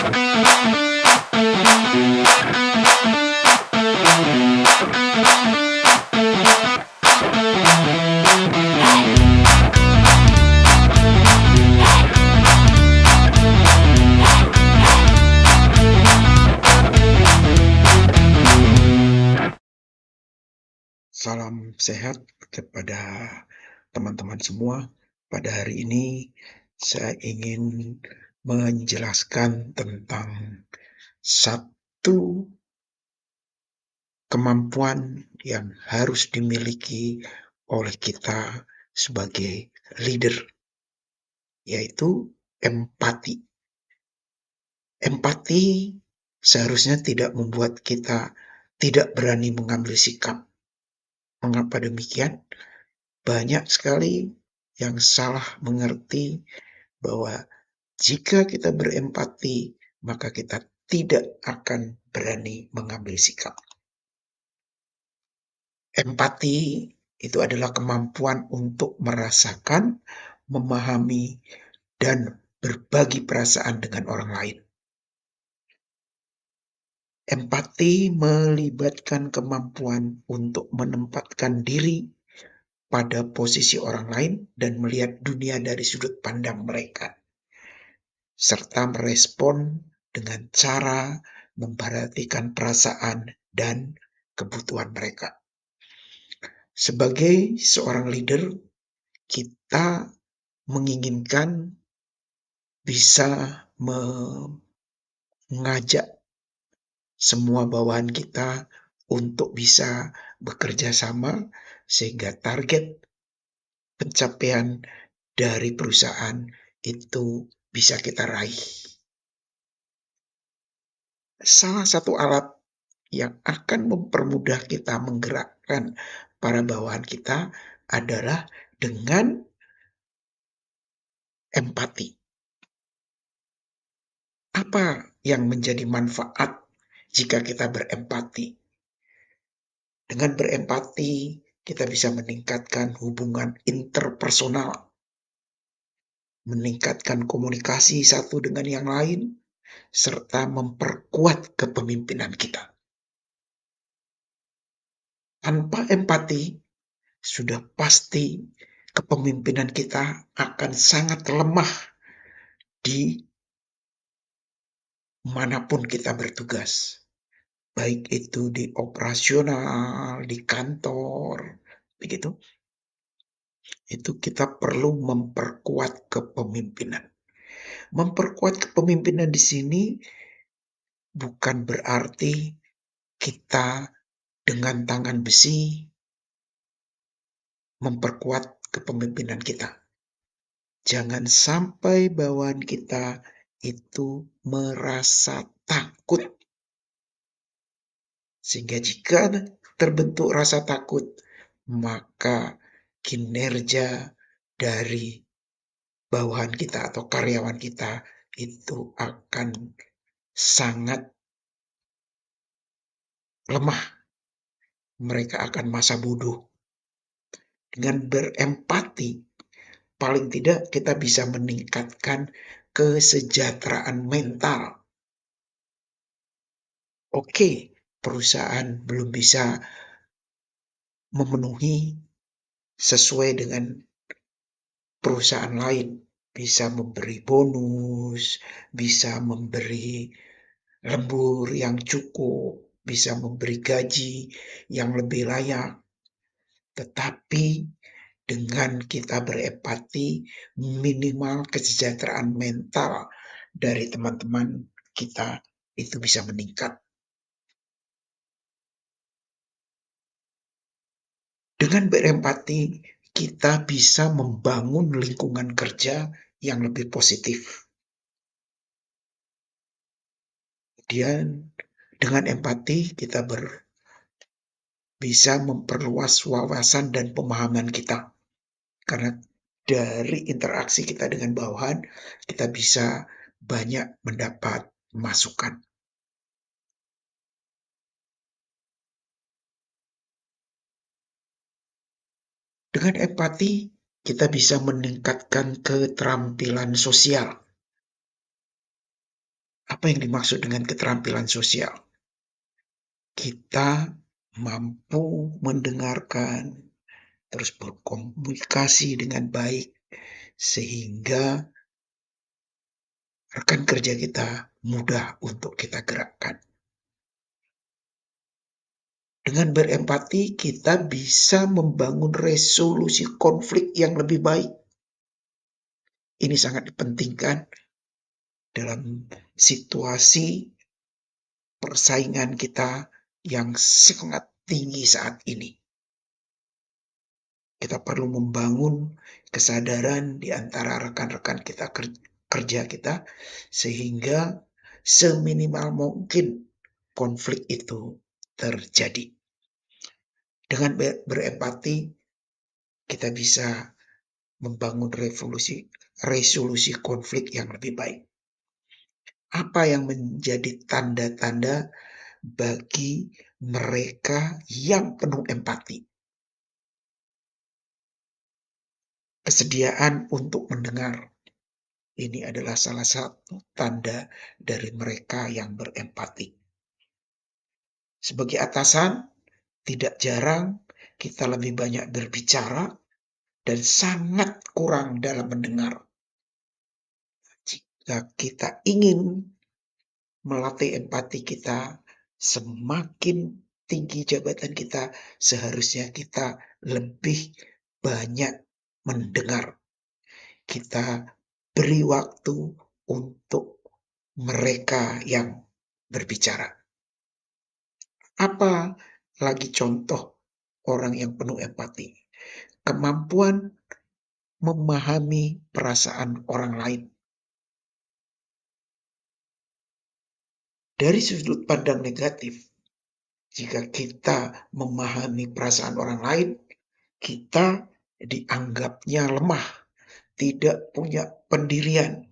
Salam sehat kepada teman-teman semua. Pada hari ini saya ingin menjelaskan tentang satu kemampuan yang harus dimiliki oleh kita sebagai leader, yaitu empati. Empati seharusnya tidak membuat kita tidak berani mengambil sikap. Mengapa demikian? Banyak sekali yang salah mengerti bahwa jika kita berempati, maka kita tidak akan berani mengambil sikap. Empati itu adalah kemampuan untuk merasakan, memahami, dan berbagi perasaan dengan orang lain. Empati melibatkan kemampuan untuk menempatkan diri pada posisi orang lain dan melihat dunia dari sudut pandang mereka, serta merespon dengan cara memperhatikan perasaan dan kebutuhan mereka. Sebagai seorang leader, kita menginginkan bisa mengajak semua bawahan kita untuk bisa bekerja sama sehingga target pencapaian dari perusahaan itu bisa kita raih. Salah satu alat yang akan mempermudah kita menggerakkan para bawahan kita adalah dengan empati. Apa yang menjadi manfaat jika kita berempati? Dengan berempati, kita bisa meningkatkan hubungan interpersonal, meningkatkan komunikasi satu dengan yang lain, serta memperkuat kepemimpinan kita. Tanpa empati, sudah pasti kepemimpinan kita akan sangat lemah di manapun kita bertugas. Baik itu di operasional, di kantor, begitu. Itu kita perlu memperkuat kepemimpinan. Memperkuat kepemimpinan di sini bukan berarti kita dengan tangan besi memperkuat kepemimpinan kita. Jangan sampai bawahan kita itu merasa takut. Sehingga jika terbentuk rasa takut, maka kinerja dari bawahan kita atau karyawan kita itu akan sangat lemah. Mereka akan masa bodoh. Dengan berempati, paling tidak kita bisa meningkatkan kesejahteraan mental. Oke, perusahaan belum bisa memenuhi sesuai dengan perusahaan lain. Bisa memberi bonus, bisa memberi lembur yang cukup, bisa memberi gaji yang lebih layak. Tetapi dengan kita berempati, minimal kesejahteraan mental dari teman-teman kita itu bisa meningkat. Dengan berempati, kita bisa membangun lingkungan kerja yang lebih positif. Kemudian dengan empati kita bisa memperluas wawasan dan pemahaman kita. Karena dari interaksi kita dengan bawahan, kita bisa banyak mendapat masukan. Dengan empati, kita bisa meningkatkan keterampilan sosial. Apa yang dimaksud dengan keterampilan sosial? Kita mampu mendengarkan, terus berkomunikasi dengan baik, sehingga rekan kerja kita mudah untuk kita gerakkan. Dengan berempati, kita bisa membangun resolusi konflik yang lebih baik. Ini sangat dipentingkan dalam situasi persaingan kita yang sangat tinggi saat ini. Kita perlu membangun kesadaran di antara rekan-rekan kita kerja kita, sehingga seminimal mungkin konflik itu terjadi. Dengan berempati, kita bisa membangun resolusi konflik yang lebih baik. Apa yang menjadi tanda-tanda bagi mereka yang penuh empati? Kesediaan untuk mendengar. Ini adalah salah satu tanda dari mereka yang berempati. Sebagai atasan, tidak jarang kita lebih banyak berbicara dan sangat kurang dalam mendengar. Jika kita ingin melatih empati kita, semakin tinggi jabatan kita, seharusnya kita lebih banyak mendengar. Kita beri waktu untuk mereka yang berbicara. Apa lagi contoh orang yang penuh empati? Kemampuan memahami perasaan orang lain. Dari sudut pandang negatif, jika kita memahami perasaan orang lain, kita dianggapnya lemah, tidak punya pendirian.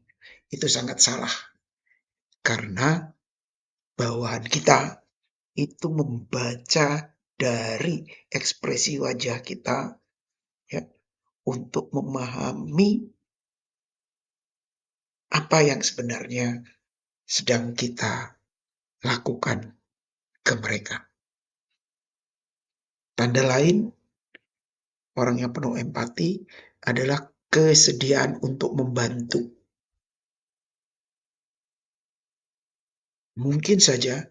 Itu sangat salah. Karena bawahan kita itu membaca dari ekspresi wajah kita, ya, untuk memahami apa yang sebenarnya sedang kita lakukan ke mereka. Tanda lain orang yang penuh empati adalah kesediaan untuk membantu. Mungkin saja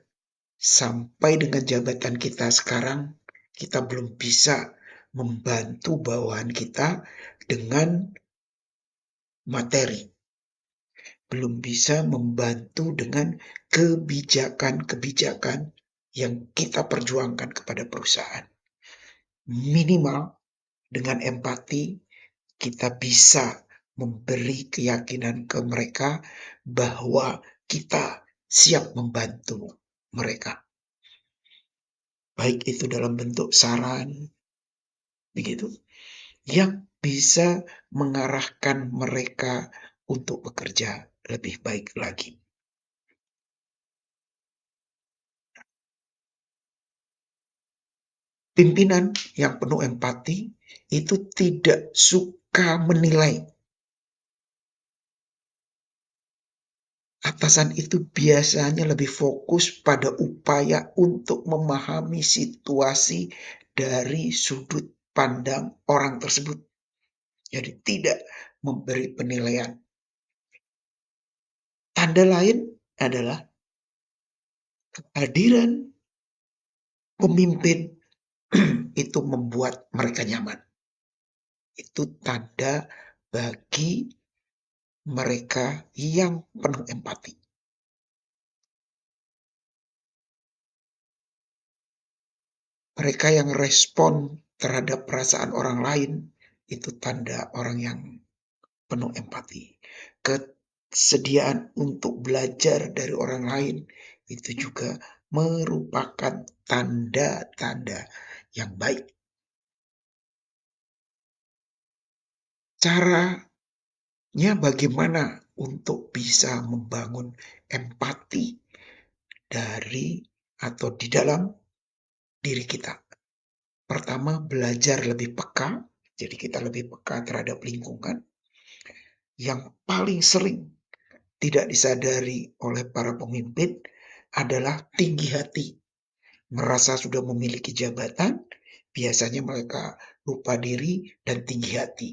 sampai dengan jabatan kita sekarang, kita belum bisa membantu bawahan kita dengan materi. Belum bisa membantu dengan kebijakan-kebijakan yang kita perjuangkan kepada perusahaan. Minimal dengan empati, kita bisa memberi keyakinan ke mereka bahwa kita siap membantu mereka. Baik itu dalam bentuk saran, begitu, yang bisa mengarahkan mereka untuk bekerja lebih baik lagi. Pimpinan yang penuh empati itu tidak suka menilai. Atasan itu biasanya lebih fokus pada upaya untuk memahami situasi dari sudut pandang orang tersebut. Jadi tidak memberi penilaian. Tanda lain adalah kehadiran pemimpin itu membuat mereka nyaman. Itu tanda bagi mereka yang penuh empati. Mereka yang respon terhadap perasaan orang lain, itu tanda orang yang penuh empati. Kesediaan untuk belajar dari orang lain, itu juga merupakan tanda-tanda yang baik. Caranya bagaimana untuk bisa membangun empati dari atau di dalam diri kita? Pertama, belajar lebih peka. Jadi kita lebih peka terhadap lingkungan. Yang paling sering tidak disadari oleh para pemimpin adalah tinggi hati. Merasa sudah memiliki jabatan, biasanya mereka lupa diri dan tinggi hati.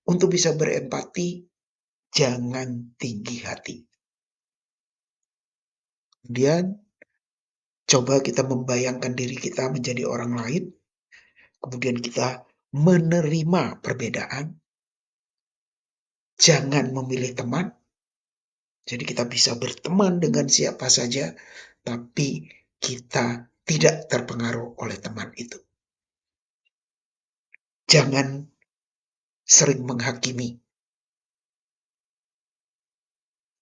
Untuk bisa berempati, jangan tinggi hati. Kemudian, coba kita membayangkan diri kita menjadi orang lain, kemudian kita menerima perbedaan, jangan memilih teman. Jadi kita bisa berteman dengan siapa saja, tapi kita tidak terpengaruh oleh teman itu. Jangan sering menghakimi.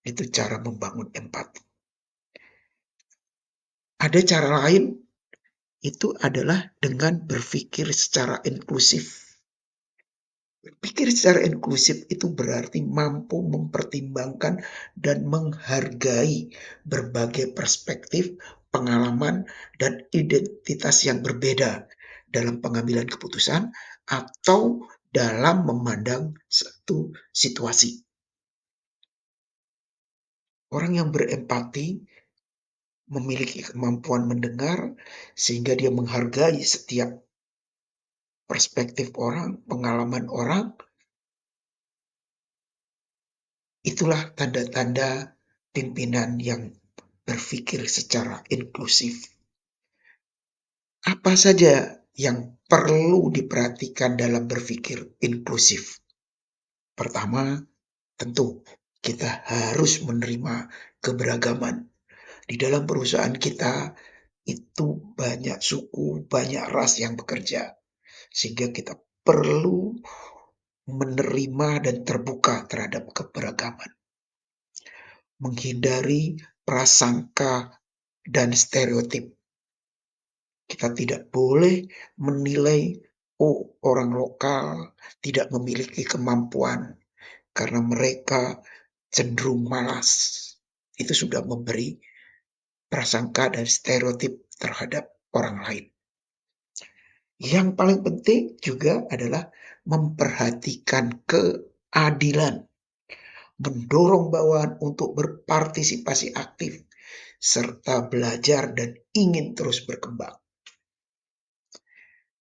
Itu cara membangun empati. Ada cara lain, itu adalah dengan berpikir secara inklusif. Berpikir secara inklusif itu berarti mampu mempertimbangkan dan menghargai berbagai perspektif, pengalaman, dan identitas yang berbeda dalam pengambilan keputusan atau dalam memandang satu situasi. Orang yang berempati memiliki kemampuan mendengar sehingga dia menghargai setiap perspektif orang, pengalaman orang. Itulah tanda-tanda pimpinan yang berpikir secara inklusif. Apa saja yang perlu diperhatikan dalam berpikir inklusif? Pertama, tentu kita harus menerima keberagaman. Di dalam perusahaan kita itu banyak suku, banyak ras yang bekerja. Sehingga kita perlu menerima dan terbuka terhadap keberagaman. Menghindari prasangka dan stereotip. Kita tidak boleh menilai, orang lokal tidak memiliki kemampuan karena mereka cenderung malas. Itu sudah memberi prasangka dan stereotip terhadap orang lain. Yang paling penting juga adalah memperhatikan keadilan, mendorong bawahan untuk berpartisipasi aktif, serta belajar dan ingin terus berkembang.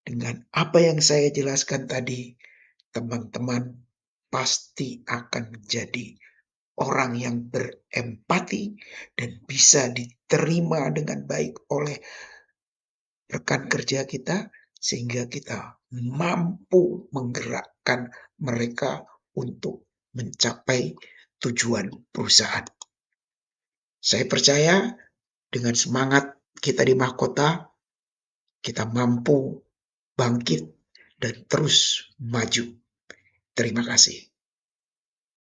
Dengan apa yang saya jelaskan tadi, teman-teman pasti akan menjadi orang yang berempati dan bisa diterima dengan baik oleh rekan kerja kita, sehingga kita mampu menggerakkan mereka untuk mencapai tujuan perusahaan. Saya percaya dengan semangat kita di Mahkota, kita mampu bangkit dan terus maju. Terima kasih.